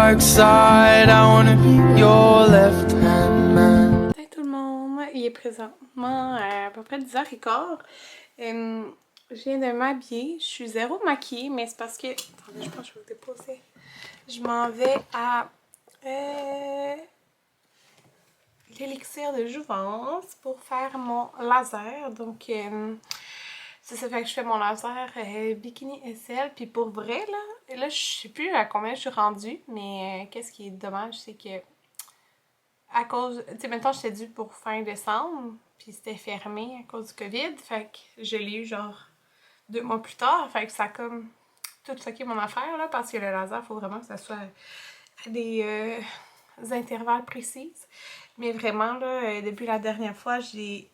dark side. I wanna be your left-hand man. Salut tout le monde, il est présentement à peu près 10h15. Je viens de m'habiller, je suis zéro maquillée, mais c'est parce que... Attendez, je pense que je vais vous déposer. Je m'en vais à l'élixir de jouvence pour faire mon laser. Donc, c'est ça, fait que je fais mon laser Bikini SL. Puis pour vrai, là je sais plus à combien je suis rendue, mais qu'est-ce qui est dommage, c'est que à cause, tu sais, maintenant j'étais due pour fin décembre, puis c'était fermé à cause du COVID, fait que je l'ai eu genre 2 mois plus tard, fait que ça a comme tout fucké mon affaire, là, parce que le laser, faut vraiment que ça soit à des intervalles précis. Mais vraiment, là, depuis la dernière fois, j'ai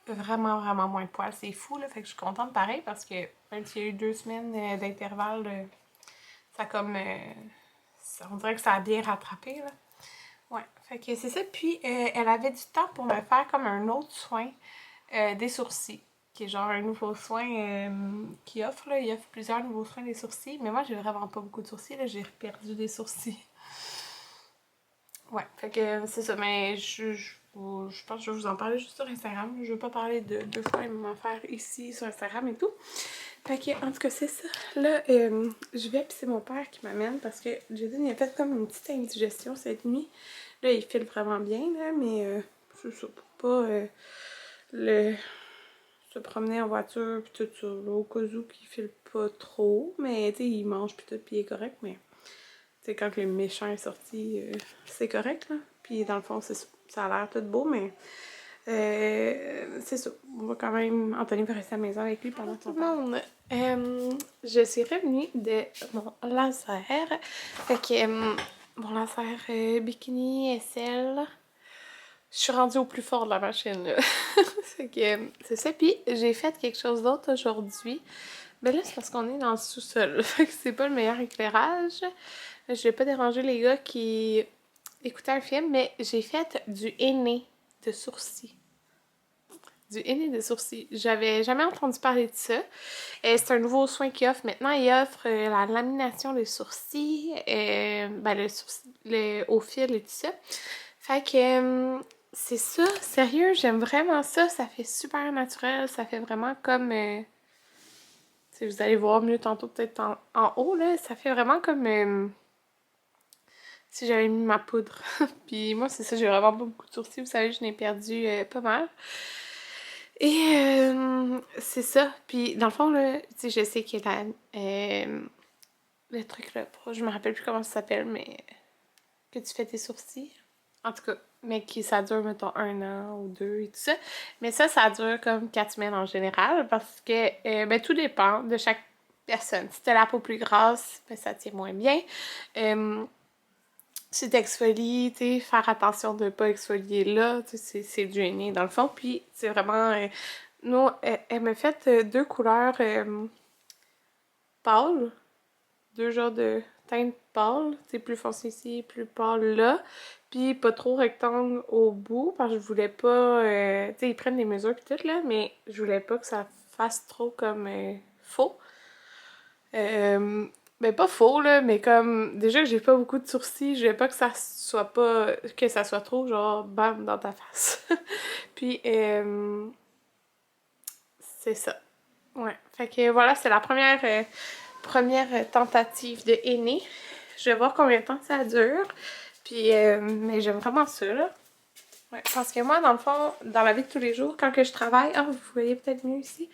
vraiment moins de poils, c'est fou, là, fait que je suis contente pareil, parce que même s'il y a eu 2 semaines d'intervalle, ça comme, on dirait que ça a bien rattrapé, là. Ouais, fait que c'est ça. Puis, elle avait du temps pour me faire comme un autre soin des sourcils, qui est genre un nouveau soin qu'il offre, là. Il offre plusieurs nouveaux soins des sourcils, mais moi, j'ai vraiment pas beaucoup de sourcils, là. J'ai perdu des sourcils. Ouais, fait que c'est ça, mais je pense que je vais vous en parler juste sur Instagram. Je veux pas parler de 2 fois la même affaire ici sur Instagram et tout. Fait que, en tout cas, c'est ça. Là, je vais, puis c'est mon père qui m'amène parce que Jaden, il a fait comme une petite indigestion cette nuit. Là, il file vraiment bien, là, mais c'est ça, pour pas se promener en voiture puis tout ça, là, au cas où qu'il file pas trop. Mais, tu sais, il mange puis tout, puis il est correct, mais... Tu sais, quand le méchant est sorti, c'est correct, là. Puis dans le fond, c'est ça. Ça a l'air tout beau, mais c'est ça. On va quand même... Anthony va rester à la maison avec lui pendant tout le monde. Je suis revenue de mon laser. Fait que mon laser Bikini SL, je suis rendue au plus fort de la machine, là. Fait que c'est ça. Puis j'ai fait quelque chose d'autre aujourd'hui. Mais là, c'est parce qu'on est dans le sous-sol. Fait que c'est pas le meilleur éclairage. Je vais pas déranger les gars qui écoutaient un film, mais j'ai fait du henné de sourcils. Du henné de sourcils. J'avais jamais entendu parler de ça. C'est un nouveau soin qu'il offre. Maintenant, il offre la lamination des sourcils, ben au fil et tout ça. Fait que c'est ça. Sérieux, j'aime vraiment ça. Ça fait super naturel. Ça fait vraiment comme... si vous allez voir mieux tantôt, peut-être en haut, là. Ça fait vraiment comme... si j'avais mis ma poudre. Puis moi, c'est ça, j'ai vraiment pas beaucoup de sourcils. Vous savez, je n'ai perdu pas mal. Et c'est ça. Puis dans le fond, là, tu sais, je sais que le truc là, je me rappelle plus comment ça s'appelle, mais que tu fais tes sourcils. En tout cas, mais que ça dure, mettons, 1 an ou 2 et tout ça. Mais ça dure comme 4 semaines en général parce que, ben, tout dépend de chaque personne. Si t'as la peau plus grasse, ben, ça tient moins bien. Si t'exfolies, tu sais, faire attention de pas exfolier là, tu sais, c'est du henné dans le fond. Puis c'est vraiment... nous, elle m'a fait 2 couleurs pâles. 2 genres de teintes pâles. Tu sais, plus foncé ici, plus pâle là. Puis pas trop rectangle au bout, parce que je voulais pas... tu sais, ils prennent des mesures pis tout, là, mais je voulais pas que ça fasse trop comme faux. Ben pas faux là, mais comme déjà que j'ai pas beaucoup de sourcils, je voulais pas que ça soit trop genre bam dans ta face. Puis c'est ça. Ouais. Fait que voilà, c'est la première tentative de henné. Je vais voir combien de temps ça dure. Puis mais j'aime vraiment ça là. Ouais, parce que moi, dans le fond, dans la vie de tous les jours, quand que je travaille... Ah, vous voyez peut-être mieux ici.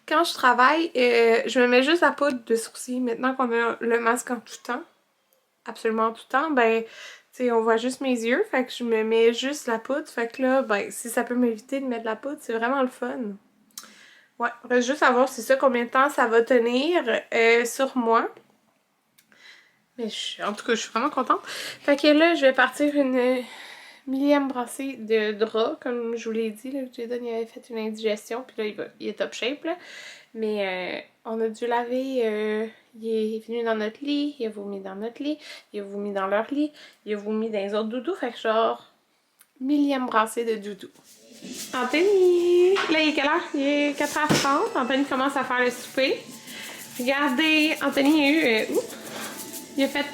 Quand je travaille, je me mets juste la poudre de sourcils. Maintenant qu'on a le masque en tout temps, absolument en tout temps, ben, tu sais, on voit juste mes yeux. Fait que je me mets juste la poudre. Fait que là, ben, si ça peut m'éviter de mettre de la poudre, c'est vraiment le fun. Ouais, reste juste à voir c'est ça, combien de temps ça va tenir sur moi. Mais en tout cas, je suis vraiment contente. Fait que là, je vais partir une millième brassée de drap, comme je vous l'ai dit. Là, Jaden il avait fait une indigestion, puis là, il est top shape, là. Mais on a dû laver, il est venu dans notre lit, il a vomi dans notre lit, il a vomi dans leur lit, il a vomi dans les autres doudous, fait que genre, millième brassée de doudou. Anthony! Là, il est quelle heure? Il est 4h30, Anthony commence à faire le souper. Regardez, Anthony a eu... oups! Il a fait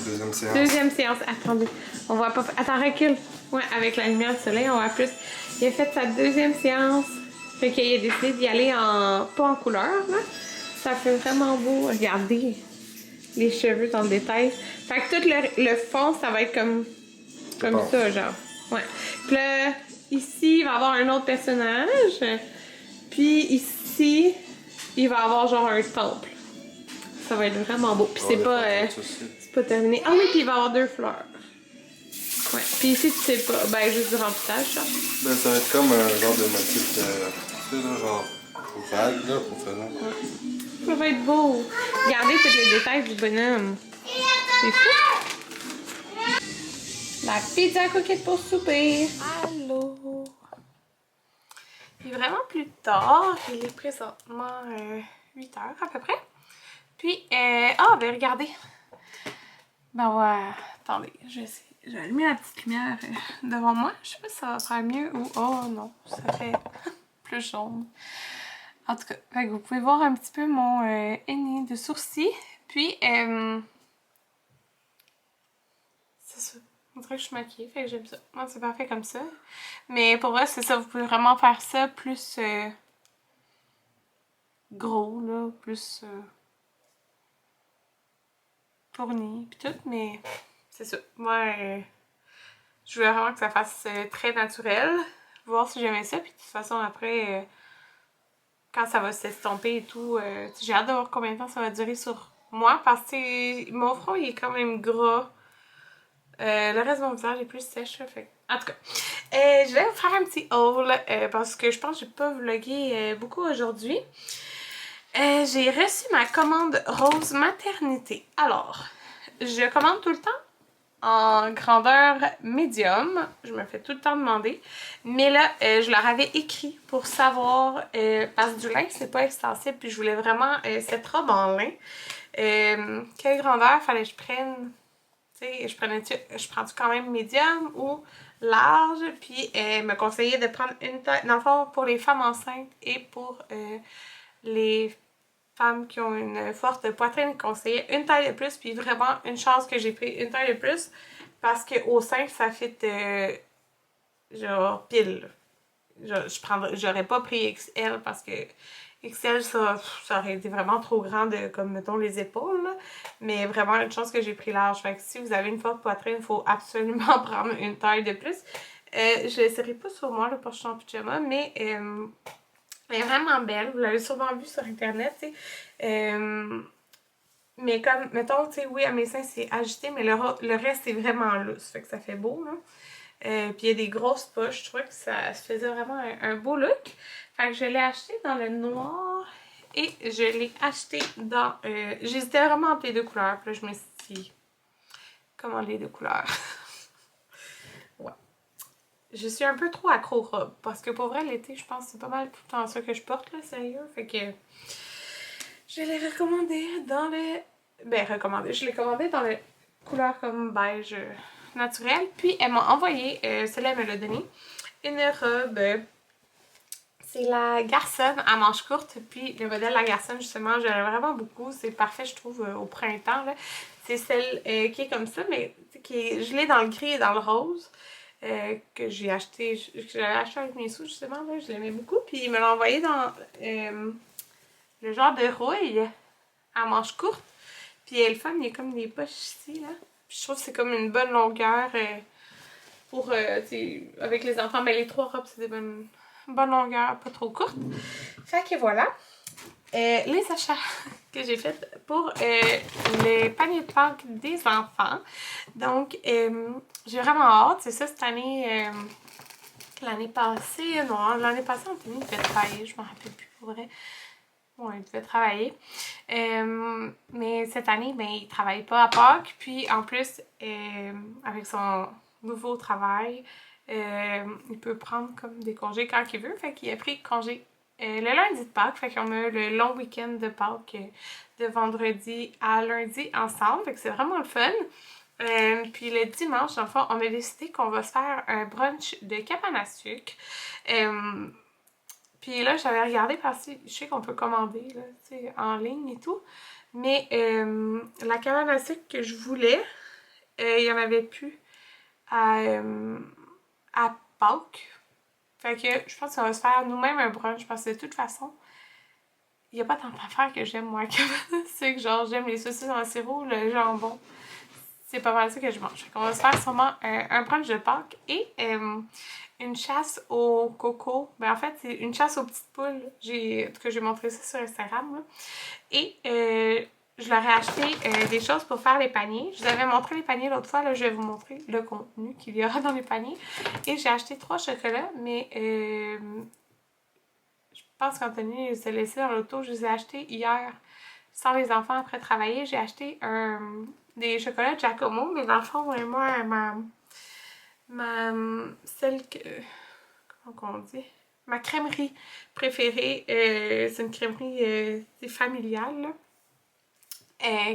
Deuxième séance. deuxième séance. Attendez, on voit pas. Attends, recule. Ouais, avec la lumière du soleil, on voit plus. Il a fait sa deuxième séance. Fait qu'il a décidé d'y aller pas en couleur, là. Ça fait vraiment beau. Regardez les cheveux dans le détail. Fait que tout le fond, ça va être comme ça, genre. Ouais. Puis là, ici, il va y avoir un autre personnage. Puis ici, il va y avoir genre un temple. Ça va être vraiment beau. Puis c'est pas terminé. Ah oui, puis il va y avoir 2 fleurs. Ouais. Puis ici, tu sais pas. Ben, juste du remplissage, ça. Ben, ça va être comme un genre de motif de... Tu sais, là, genre... vague, là, pour faire. Ça va être beau. Regardez tous les détails du bonhomme. C'est fou. La pizza coquette pour souper. Allô. Il est vraiment plus tard. Il est présentement 8 heures à peu près. Puis, ben regardez. Ben ouais, attendez, je vais essayer. J'ai allumé la petite lumière devant moi. Je sais pas si ça va faire mieux ou... Oh non, ça fait plus jaune. En tout cas, fait que vous pouvez voir un petit peu mon henné de sourcil. Puis, c'est ça. On dirait que je suis maquillée, fait que j'aime ça. Moi, c'est parfait comme ça. Mais pour vrai, c'est ça, vous pouvez vraiment faire ça plus gros, là, plus fourni, puis tout, mais c'est ça. Moi, je voulais vraiment que ça fasse très naturel, voir si j'aimais ça, puis de toute façon, après, quand ça va s'estomper et tout, j'ai hâte de voir combien de temps ça va durer sur moi, parce que mon front, il est quand même gras. Le reste de mon visage est plus sèche, là, fait. En tout cas, je vais vous faire un petit haul, parce que je pense que j'ai pas vlogué beaucoup aujourd'hui. J'ai reçu ma commande Rose Maternité. Alors, je commande tout le temps en grandeur médium. Je me fais tout le temps demander. Mais là, je leur avais écrit pour savoir, parce que du lin, c'est pas extensible. Puis je voulais vraiment cette robe en lin. Quelle grandeur fallait que je prenne? Tu sais, je prends-tu quand même médium ou large? Puis elle me conseillait de prendre une taille, dans le fond, pour les femmes enceintes et pour les femmes qui ont une forte poitrine, conseillait une taille de plus, puis vraiment une chance que j'ai pris une taille de plus parce qu'au sein ça fit genre pile. J'aurais pas pris XL parce que XL ça aurait été vraiment trop grand de comme mettons les épaules là. Mais vraiment une chance que j'ai pris large. Fait que si vous avez une forte poitrine, il faut absolument prendre une taille de plus. Je l'essaierai pas sur moi là, pour que je suis en pyjama, mais elle est vraiment belle, vous l'avez sûrement vu sur internet, tu sais. Mais comme, mettons, tu sais, oui, à mes seins c'est agité, mais le reste c'est vraiment lousse, fait que ça fait beau, là. Puis il y a des grosses poches, je trouvais que ça se faisait vraiment un beau look. Fait que je l'ai acheté dans le noir et je l'ai acheté dans... j'hésitais vraiment entre les 2 couleurs, puis là je me suis dit, comment les 2 couleurs? Ouais. Je suis un peu trop accro robe parce que pour vrai l'été je pense que c'est pas mal tout le temps ça que je porte là, sérieux, fait que je l'ai recommandé dans le... je l'ai commandé dans le couleur comme beige naturel, puis elle m'a envoyé, celle-là elle me l'a donné, une robe, c'est la garçonne à manches courtes, puis le modèle la garçonne justement, je l'aime vraiment beaucoup, c'est parfait je trouve au printemps là, c'est celle qui est comme ça, mais qui est gelée dans le gris et dans le rose. Que j'ai acheté, que j'avais acheté avec mes sous justement, là, je l'aimais beaucoup, puis il me l'a envoyé dans le genre de rouille à manches courtes, puis le fun, il y a comme des poches ici, là, puis je trouve que c'est comme une bonne longueur pour, avec les enfants, mais les 3 robes, c'est des bonnes longueurs, pas trop courtes, fait que voilà. Les achats que j'ai fait pour le panier de Pâques des enfants. Donc, j'ai vraiment hâte. C'est ça, cette année, l'année passée, non, l'année passée, Anthony devait travailler, je m'en rappelle plus pour vrai. Bon, il devait travailler. Mais cette année, ben, il travaille pas à Pâques. Puis, en plus, avec son nouveau travail, il peut prendre comme des congés quand il veut. Fait qu'il a pris congé le lundi de Pâques, fait qu'on a le long week-end de Pâques de vendredi à lundi ensemble, fait que c'est vraiment le fun. Puis le dimanche, dans le fond, on a décidé qu'on va se faire un brunch de cabane à sucre. Puis Puis là, j'avais regardé parce que je sais qu'on peut commander là, en ligne et tout. Mais la cabane à sucre que je voulais, il n'y en avait plus à Pâques. Fait que je pense qu'on va se faire nous-mêmes un brunch parce que de toute façon, il n'y a pas tant d'affaires que j'aime moi. C'est que genre j'aime les saucisses en sirop, le jambon. C'est pas mal ça que je mange. Fait qu'on va se faire sûrement un brunch de Pâques et une chasse au coco. Ben en fait, c'est une chasse aux petites poules. En tout cas, j'ai montré ça sur Instagram. Là. Et je leur ai acheté des choses pour faire les paniers. Je vous avais montré les paniers l'autre fois. Là, je vais vous montrer le contenu qu'il y aura dans les paniers. Et j'ai acheté 3 chocolats, mais je pense qu'Anthony les a laissés dans l'auto. Je les ai achetés hier sans les enfants après travailler. J'ai acheté des chocolats Giacomo, mais dans le fond, moi, celle que... comment on dit? Ma crèmerie préférée, c'est une crèmerie familiale, là.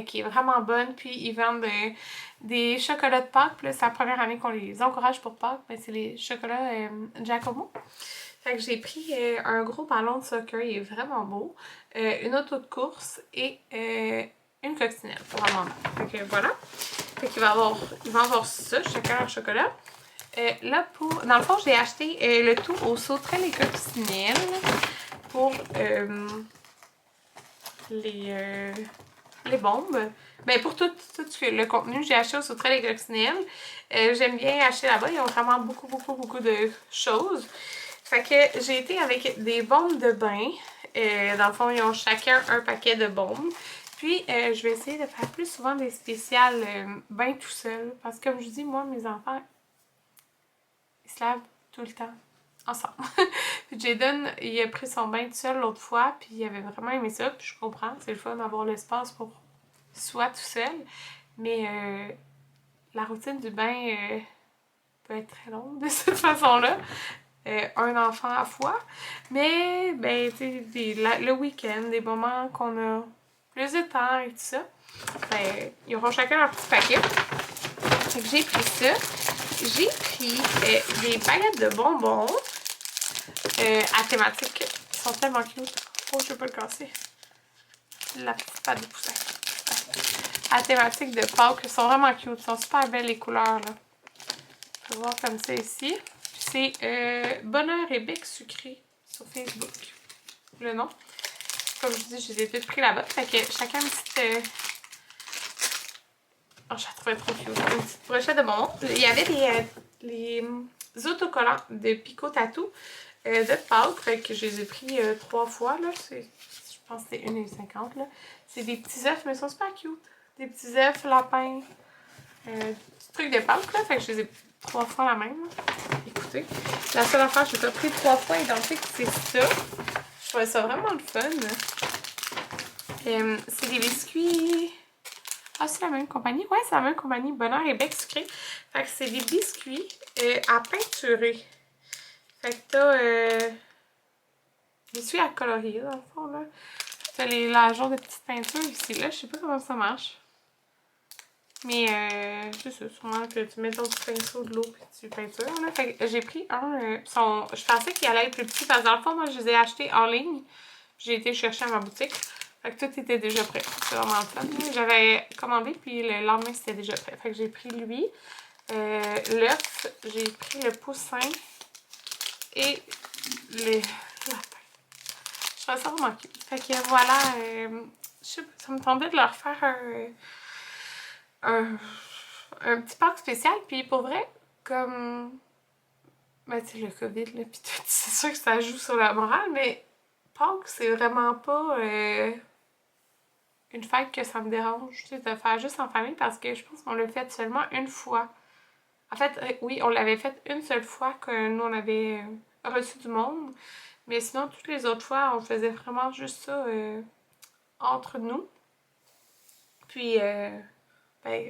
Qui est vraiment bonne. Puis ils vendent des chocolats de Pâques. Puis là, c'est la première année qu'on les encourage pour Pâques. Mais c'est les chocolats Giacomo. Fait que j'ai pris un gros ballon de soccer. Il est vraiment beau. Une auto de course et une coccinelle pour la maman. Fait que voilà. Fait qu'il va avoir ça, chacun leur chocolat. Là, dans le fond, j'ai acheté le tout au sauterelle et coccinelle pour les bombes. Ben pour tout le contenu, j'ai acheté au sauterelle et coccinelle. J'aime bien acheter là-bas. Ils ont vraiment beaucoup de choses. Fait que j'ai été avec des bombes de bain. Dans le fond, ils ont chacun un paquet de bombes. Puis, je vais essayer de faire plus souvent des spéciales bain tout seul. Parce que comme je dis, moi, mes enfants, ils se lavent tout le temps ensemble. Puis Jayden, il a pris son bain tout seul l'autre fois, puis il avait vraiment aimé ça, puis je comprends, c'est le fun d'avoir l'espace pour soi tout seul, mais la routine du bain peut être très longue de cette façon-là, un enfant à la fois, mais ben, tu sais, le week-end, des moments qu'on a plus de temps et tout ça, ben, ils auront chacun leur petit paquet. Fait que j'ai pris ça. J'ai pris des baguettes de bonbons à thématique. Ils sont tellement cute. Oh, je vais pas le casser. La petite pâte de poussin. À thématique de Pâques. Ils sont vraiment cute. Ils sont super belles les couleurs. Là. Je vais voir comme ça ici. C'est Bonheur et Bec Sucré sur Facebook. Le nom. Comme je dis, je les ai toutes pris là-bas. Fait que chacun une petite... Oh, je la trouvais trop cute. Une petite brochette de bonbons. Il y avait les autocollants de Pico Tattoo de Pâques. Fait que je les ai pris 3 fois. Là. Je pense que c'était 1,50 $. C'est des petits œufs, mais ils sont super cute. Des petits œufs, lapins. Petit truc de Pâques. Là. Fait que je les ai 3 fois la même. Là. Écoutez. La seule affaire que je les ai pris 3 fois identique, c'est ça. Je trouvais ça vraiment le fun. C'est des biscuits... Ah, c'est la même compagnie? Ouais, c'est la même compagnie. Bonheur et Bec Sucré. Fait que c'est des biscuits à peinturer. Fait que t'as biscuits à colorier, dans le fond, là. T'as la genre de petite peinture ici, là. Je sais pas comment ça marche. Mais, c'est ça. Sûrement que tu mets ton petit pinceau de l'eau et tu peintures, là. Fait que j'ai pris un... je pensais qu'il allait être plus petit parce que dans le fond, moi, je les ai achetés en ligne. J'ai été chercher à ma boutique. Fait que tout était déjà prêt. C'est vraiment le fun. J'avais commandé, puis le lendemain, c'était déjà prêt. Fait que j'ai pris lui, l'œuf, j'ai pris le poussin et le lapin. Je trouve ça vraiment cute. Fait que voilà, je sais pas, ça me tombait de leur faire un petit pack spécial. Puis pour vrai, comme, ben tu sais, le COVID, là, puis tout, c'est sûr que ça joue sur la morale, mais Pâques, c'est vraiment pas... une fête que ça me dérange, tu sais, de faire juste en famille parce que je pense qu'on l'a fait seulement une fois. En fait, oui, on l'avait fait une seule fois que nous, on avait reçu du monde. Mais sinon, toutes les autres fois, on faisait vraiment juste ça entre nous. Puis, ben,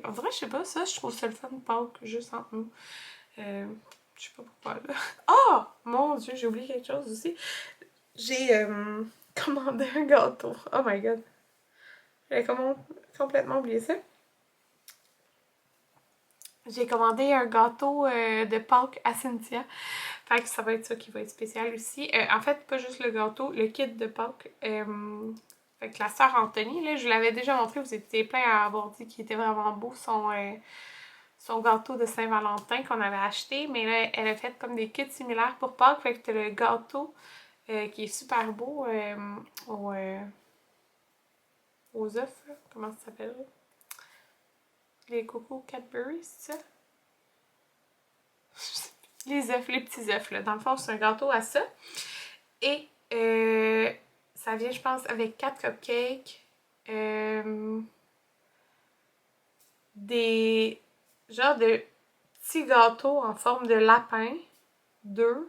on dirait, je sais pas, ça, je trouve ça le fun de Pâques, juste entre nous. Je sais pas pourquoi, là. Oh! Mon Dieu, j'ai oublié quelque chose aussi. J'ai commandé un gâteau. Oh my god. J'avais complètement oublié ça. J'ai commandé un gâteau de Pâques à Cynthia. Fait que ça va être ça qui va être spécial aussi. En fait, pas juste le gâteau, le kit de Pâques. Fait que la sœur Anthony, là, je vous l'avais déjà montré, vous étiez plein à avoir dit qu'il était vraiment beau son gâteau de Saint-Valentin qu'on avait acheté. Mais là, elle a fait comme des kits similaires pour Pâques. Fait que t'as le gâteau qui est super beau aux œufs, là. Comment ça s'appelle? Les Coco Cadbury, c'est ça? Les œufs, les petits œufs, là. Dans le fond, c'est un gâteau à ça. Et ça vient, je pense, avec 4 cupcakes. Des genres de petits gâteaux en forme de lapin. 2.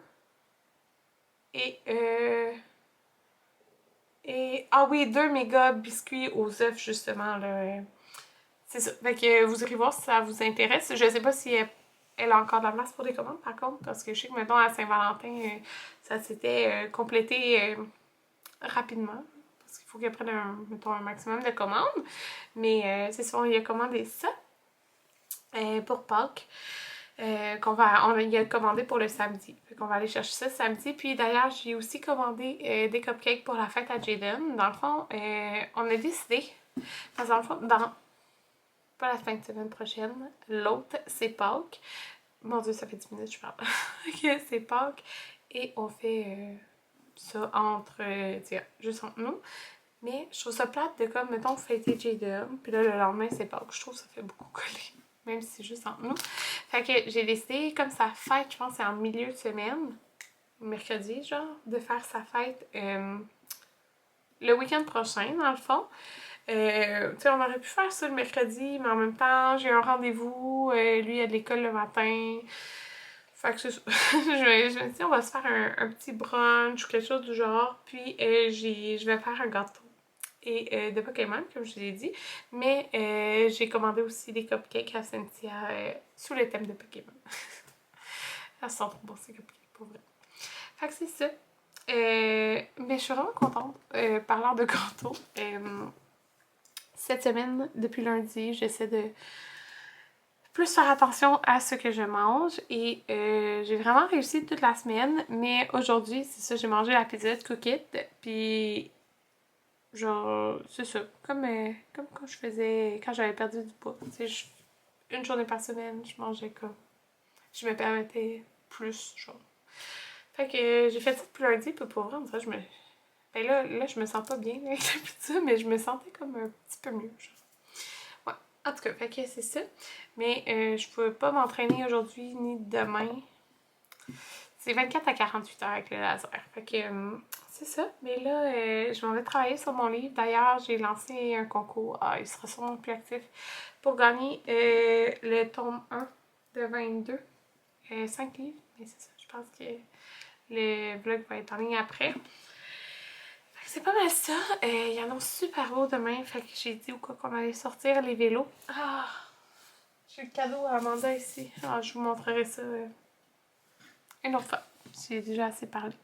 Ah oui, 2 méga biscuits aux œufs, justement, là. C'est ça. Fait que vous irez voir si ça vous intéresse. Je sais pas si elle a encore de la place pour des commandes, par contre, parce que je sais que, mettons, à Saint-Valentin, ça s'était complété rapidement. Parce qu'il faut qu'elle prenne, mettons, un maximum de commandes. Mais c'est ça, on y a commandé ça pour Pâques. On y a commandé pour le samedi. Fait qu'on va aller chercher ça samedi. Puis d'ailleurs, j'ai aussi commandé des cupcakes pour la fête à Jaden. Dans le fond, on a décidé, parce que dans le fond, pas la fin de semaine prochaine, l'autre, c'est Pâques. Mon Dieu, ça fait 10 minutes que je parle. Ok, c'est Pâques. Et on fait ça juste entre nous. Mais je trouve ça plate de comme, mettons, fêter Jaden. Puis là, le lendemain, c'est Pâques. Je trouve que ça fait beaucoup coller. Même si c'est juste entre nous. Fait que j'ai décidé, comme sa fête, je pense que c'est en milieu de semaine, mercredi, genre, de faire sa fête le week-end prochain, dans le fond. Tu sais, on aurait pu faire ça le mercredi, mais en même temps, j'ai un rendez-vous. Lui, il a de l'école le matin. Fait que c'est ça. je me dis, on va se faire un petit brunch ou quelque chose du genre. Puis, je vais faire un gâteau. Et de Pokémon, comme je vous l'ai dit. Mais j'ai commandé aussi des cupcakes à Cynthia sous le thème de Pokémon. Elles sont trop bon ces cupcakes, pour vrai. Fait que c'est ça. Mais je suis vraiment contente. Parlant de gâteau, cette semaine, depuis lundi, j'essaie de plus faire attention à ce que je mange. Et j'ai vraiment réussi toute la semaine. Mais aujourd'hui, c'est ça, j'ai mangé la pizza de Cook It. Puis genre, c'est ça. Comme quand je faisais. Quand j'avais perdu du poids. Tu sais, une journée par semaine, je mangeais comme. Je me permettais plus, genre. Fait que j'ai fait ça depuis lundi, puis pour vrai, on dirait, ben là, je me sens pas bien avec la pizza, mais je me sentais comme un petit peu mieux, genre. Ouais. En tout cas, fait que c'est ça. Mais je peux pas m'entraîner aujourd'hui ni demain. C'est 24 à 48 heures avec le laser. Fait que c'est ça. Mais là, je m'en vais travailler sur mon livre. D'ailleurs, j'ai lancé un concours. Ah, il sera sûrement plus actif. Pour gagner le tome 1 de 22. 5 livres. Mais c'est ça. Je pense que le vlog va être en ligne après. Fait que c'est pas mal ça. Il annonce super beau demain. Fait que j'ai dit ou quoi qu'on allait sortir les vélos. Ah! J'ai le cadeau à Amanda ici. Ah, je vous montrerai ça une autre fois. J'ai déjà assez parlé.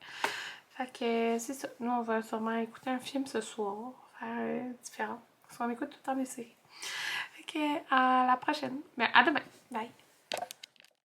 Fait que c'est ça. Nous, on va sûrement écouter un film ce soir. Faire différent. Parce qu'on écoute tout le temps des séries. Fait que à la prochaine. Mais à demain. Bye.